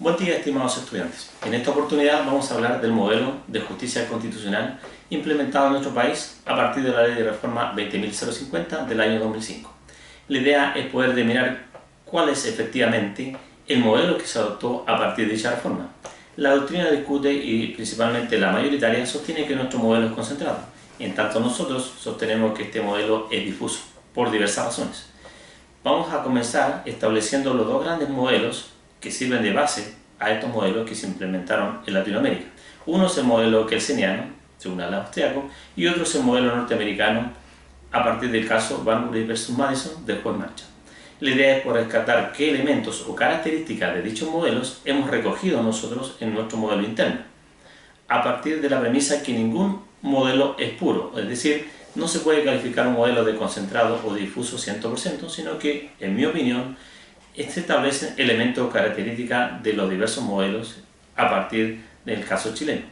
Buen día, estimados estudiantes. En esta oportunidad vamos a hablar del modelo de justicia constitucional implementado en nuestro país a partir de la Ley de Reforma 20.050 del año 2005. La idea es poder determinar cuál es efectivamente el modelo que se adoptó a partir de dicha reforma. La doctrina discute y principalmente la mayoritaria sostiene que nuestro modelo es concentrado. En tanto nosotros sostenemos que este modelo es difuso, por diversas razones. Vamos a comenzar estableciendo los dos grandes modelos que sirven de base a estos modelos que se implementaron en Latinoamérica. Uno es el modelo kelseniano, tribunal austriaco, y otro es el modelo norteamericano a partir del caso Banbury vs. Madison del juez Marchant. La idea es por rescatar qué elementos o características de dichos modelos hemos recogido nosotros en nuestro modelo interno, a partir de la premisa que ningún modelo es puro, es decir, no se puede calificar un modelo de concentrado o de difuso 100%, sino que, en mi opinión, se establecen elementos o características de los diversos modelos a partir del caso chileno.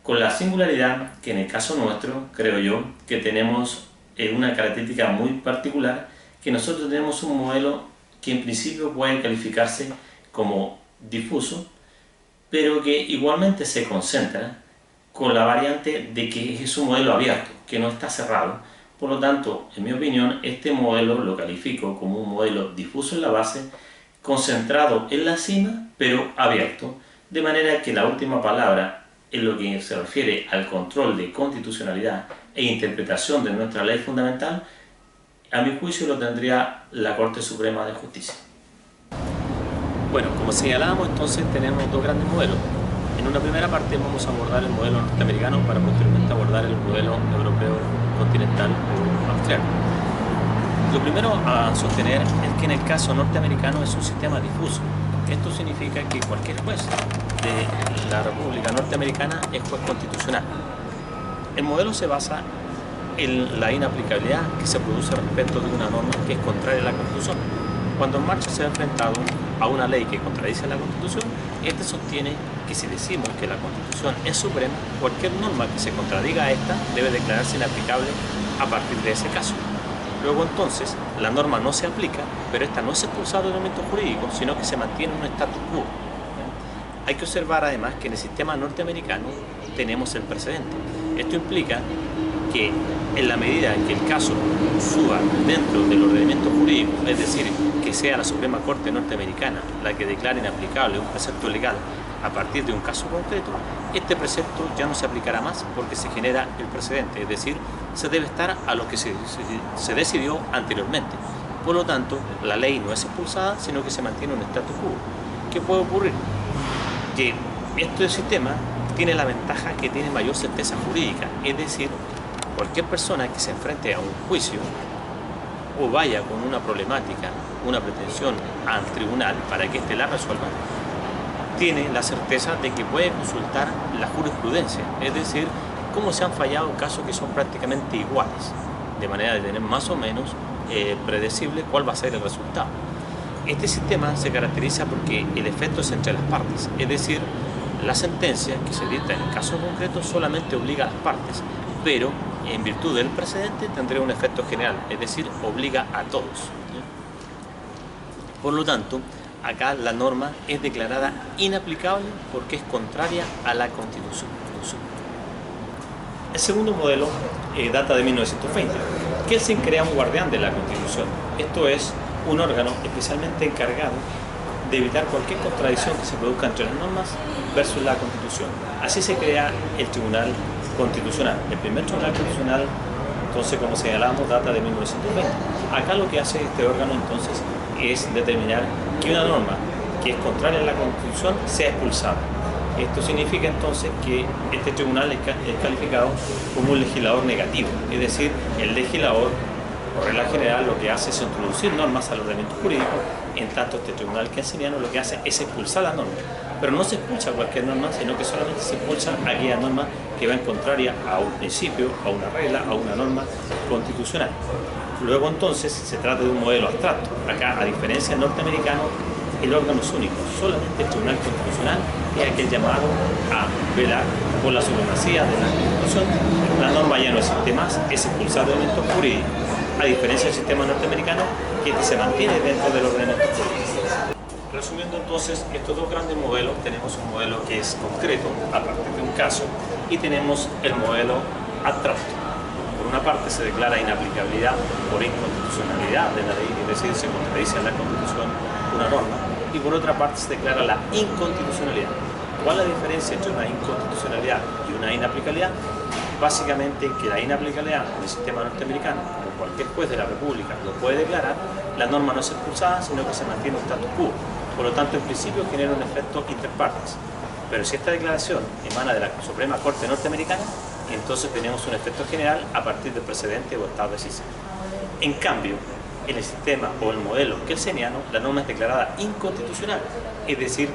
Con la singularidad que en el caso nuestro, creo yo, que tenemos una característica muy particular, que nosotros tenemos un modelo que en principio puede calificarse como difuso, pero que igualmente se concentra con la variante de que es un modelo abierto, que no está cerrado. Por lo tanto, en mi opinión, este modelo lo califico como un modelo difuso en la base, concentrado en la cima, pero abierto, de manera que la última palabra en lo que se refiere al control de constitucionalidad e interpretación de nuestra ley fundamental, a mi juicio lo tendría la Corte Suprema de Justicia. Bueno, como señalábamos, entonces tenemos dos grandes modelos. En una primera parte vamos a abordar el modelo norteamericano para posteriormente abordar el modelo europeo continental o austriaco. Lo primero a sostener es que en el caso norteamericano es un sistema difuso. Esto significa que cualquier juez de la República Norteamericana es juez constitucional. El modelo se basa en la inaplicabilidad que se produce respecto de una norma que es contraria a la Constitución. Cuando Marchant se ha enfrentado a una ley que contradice la Constitución, este sostiene que si decimos que la Constitución es suprema, cualquier norma que se contradiga a esta debe declararse inaplicable a partir de ese caso. Luego entonces, la norma no se aplica, pero esta no es expulsada del elemento jurídico, sino que se mantiene en un status quo. Hay que observar además que en el sistema norteamericano tenemos el precedente. Esto implica que en la medida en que el caso suba dentro del ordenamiento jurídico, es decir, que sea la Suprema Corte norteamericana la que declare inaplicable un precepto legal a partir de un caso concreto, este precepto ya no se aplicará más porque se genera el precedente, es decir, se debe estar a lo que se decidió anteriormente. Por lo tanto, la ley no es expulsada, sino que se mantiene un status quo. ¿Qué puede ocurrir? Que este sistema tiene la ventaja que tiene mayor certeza jurídica, es decir, cualquier persona que se enfrente a un juicio o vaya con una problemática, una pretensión al tribunal para que éste la resuelva, tiene la certeza de que puede consultar la jurisprudencia, es decir, cómo se han fallado casos que son prácticamente iguales, de manera de tener más o menos predecible cuál va a ser el resultado. Este sistema se caracteriza porque el efecto es entre las partes, es decir, la sentencia que se dicta en el caso concreto solamente obliga a las partes, pero en virtud del precedente tendría un efecto general, es decir, obliga a todos. Por lo tanto, acá la norma es declarada inaplicable porque es contraria a la Constitución. El segundo modelo data de 1920. Kelsen crea un guardián de la Constitución. Esto es un órgano especialmente encargado de evitar cualquier contradicción que se produzca entre las normas versus la Constitución. Así se crea el Tribunal Constitucional. El primer Tribunal Constitucional, entonces, como señalábamos, data de 1920. Acá lo que hace este órgano, entonces, es determinar que una norma que es contraria a la Constitución sea expulsada. Esto significa, entonces, que este tribunal es calificado como un legislador negativo, es decir, el legislador, por regla general, lo que hace es introducir normas al ordenamiento jurídico, en tanto este tribunal kelseniano lo que hace es expulsar las normas. Pero no se expulsa cualquier norma, sino que solamente se expulsa aquella norma que va en contraria a un principio, a una regla, a una norma constitucional. Luego entonces se trata de un modelo abstracto. Acá, a diferencia del norteamericano, el órgano es único. Solamente el Tribunal Constitucional es aquel llamado a velar por la supremacía de la Constitución. La norma ya no existe más, es expulsar de elementos jurídicos. A diferencia del sistema norteamericano, que se mantiene dentro del ordenamiento jurídico. Resumiendo entonces, estos dos grandes modelos, tenemos un modelo que es concreto a partir de un caso y tenemos el modelo abstracto. Por una parte se declara inaplicabilidad por inconstitucionalidad de la ley, es decir, se contradice en la Constitución una norma, y por otra parte se declara la inconstitucionalidad. ¿Cuál es la diferencia entre una inconstitucionalidad y una inaplicabilidad? Básicamente que la inaplicabilidad en el sistema norteamericano, como cualquier juez de la República lo puede declarar, la norma no es expulsada, sino que se mantiene un status quo. Por lo tanto, en principio genera un efecto interpartes. Pero si esta declaración emana de la Suprema Corte norteamericana, entonces tenemos un efecto general a partir del precedente o estado de sisa. En cambio, en el sistema o el modelo kelseniano, la norma es declarada inconstitucional, es decir,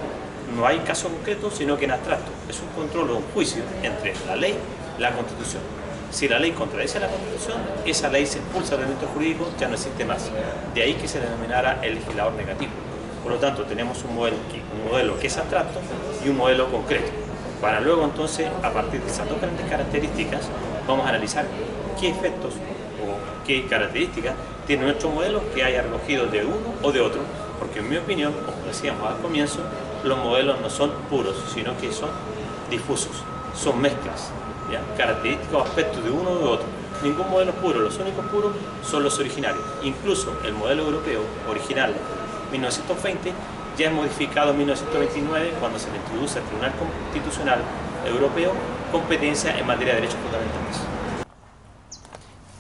no hay caso concreto, sino que en abstracto. Es un control o un juicio entre la ley y la Constitución. Si la ley contradice la Constitución, esa ley se expulsa del elemento jurídico, ya no existe más. De ahí que se denominara el legislador negativo. Por lo tanto, tenemos un modelo que es abstracto y un modelo concreto. Para luego entonces, a partir de esas dos grandes características, vamos a analizar qué efectos o qué características tiene nuestro modelo que haya recogido de uno o de otro, porque en mi opinión, como decíamos al comienzo, los modelos no son puros, sino que son difusos, son mezclas, ¿ya? Características o aspectos de uno o de otro. Ningún modelo es puro, los únicos puros son los originarios. Incluso el modelo europeo original 1920 ya es modificado en 1929 cuando se le introduce al Tribunal Constitucional Europeo competencia en materia de derechos fundamentales.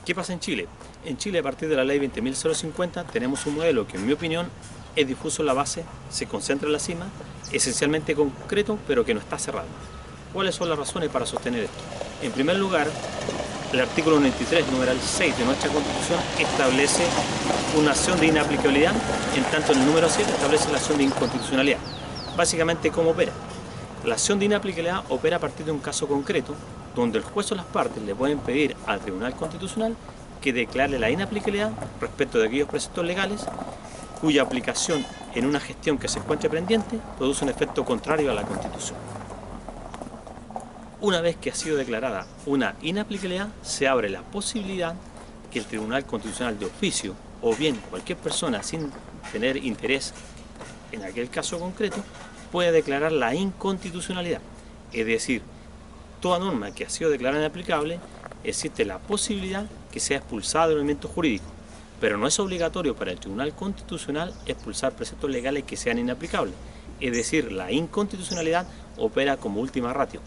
¿Qué pasa en Chile? En Chile, a partir de la ley 20.050, tenemos un modelo que, en mi opinión, es difuso en la base, se concentra en la cima, esencialmente concreto, pero que no está cerrado. ¿Cuáles son las razones para sostener esto? En primer lugar, el artículo 93, numeral 6 de nuestra Constitución establece una acción de inaplicabilidad, en tanto en el número 7 establece la acción de inconstitucionalidad. Básicamente, ¿cómo opera? La acción de inaplicabilidad opera a partir de un caso concreto, donde el juez o las partes le pueden pedir al Tribunal Constitucional que declare la inaplicabilidad respecto de aquellos preceptos legales cuya aplicación en una gestión que se encuentre pendiente produce un efecto contrario a la Constitución. Una vez que ha sido declarada una inaplicabilidad, se abre la posibilidad que el Tribunal Constitucional de oficio, o bien cualquier persona sin tener interés en aquel caso concreto, puede declarar la inconstitucionalidad. Es decir, toda norma que ha sido declarada inaplicable, existe la posibilidad que sea expulsada del ordenamiento jurídico, pero no es obligatorio para el Tribunal Constitucional expulsar preceptos legales que sean inaplicables. Es decir, la inconstitucionalidad opera como última ratio.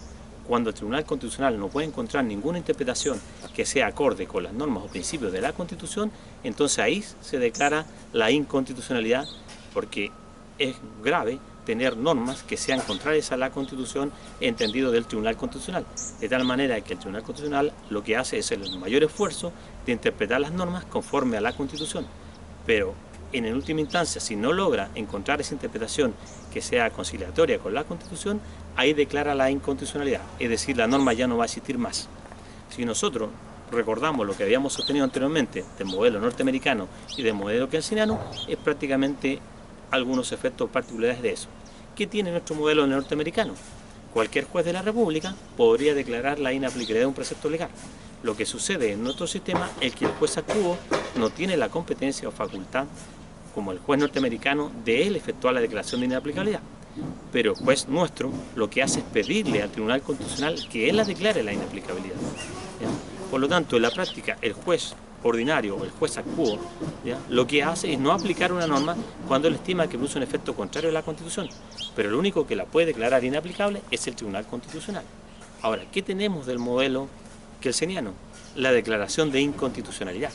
Cuando el Tribunal Constitucional no puede encontrar ninguna interpretación que sea acorde con las normas o principios de la Constitución, entonces ahí se declara la inconstitucionalidad, porque es grave tener normas que sean contrarias a la Constitución entendido del Tribunal Constitucional, de tal manera que el Tribunal Constitucional lo que hace es el mayor esfuerzo de interpretar las normas conforme a la Constitución, pero en última instancia, si no logra encontrar esa interpretación que sea conciliatoria con la Constitución, ahí declara la inconstitucionalidad, es decir, la norma ya no va a existir más. Si nosotros recordamos lo que habíamos sostenido anteriormente del modelo norteamericano y del modelo kelseniano, es prácticamente algunos efectos particulares de eso. ¿Qué tiene nuestro modelo norteamericano? Cualquier juez de la República podría declarar la inaplicabilidad de un precepto legal. Lo que sucede en nuestro sistema es que el juez activo no tiene la competencia o facultad, como el juez norteamericano, de él efectuar la declaración de inaplicabilidad. Pero el juez nuestro lo que hace es pedirle al Tribunal Constitucional que él la declare la inaplicabilidad. ¿Ya? Por lo tanto, en la práctica, el juez ordinario o el juez actuo, ¿ya?, lo que hace es no aplicar una norma cuando él estima que produce un efecto contrario a la Constitución, pero el único que la puede declarar inaplicable es el Tribunal Constitucional. Ahora, ¿qué tenemos del modelo kelseniano? La declaración de inconstitucionalidad.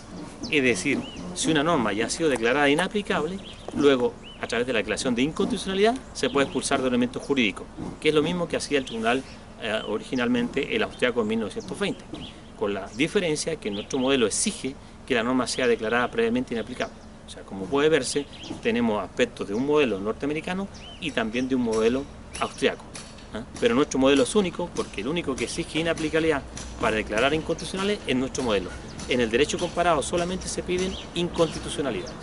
Es decir, si una norma ya ha sido declarada inaplicable, luego, a través de la declaración de inconstitucionalidad, se puede expulsar del ordenamiento jurídico, que es lo mismo que hacía el tribunal originalmente el austriaco en 1920, con la diferencia que nuestro modelo exige que la norma sea declarada previamente inaplicable. O sea, como puede verse, tenemos aspectos de un modelo norteamericano y también de un modelo austriaco. Pero nuestro modelo es único porque el único que exige inaplicabilidad para declarar inconstitucionales es nuestro modelo. En el derecho comparado solamente se piden inconstitucionalidades.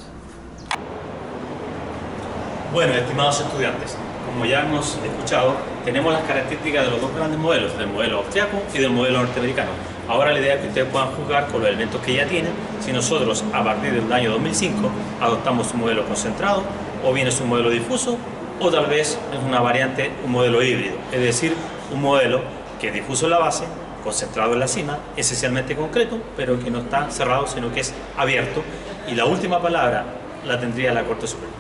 Bueno, estimados estudiantes, como ya hemos escuchado, tenemos las características de los dos grandes modelos, del modelo austriaco y del modelo norteamericano. Ahora la idea es que ustedes puedan juzgar con los elementos que ya tienen si nosotros, a partir del año 2005, adoptamos un modelo concentrado o bien es un modelo difuso, o tal vez es una variante, un modelo híbrido, es decir, un modelo que es difuso en la base, concentrado en la cima, esencialmente concreto, pero que no está cerrado, sino que es abierto, y la última palabra la tendría la Corte Suprema.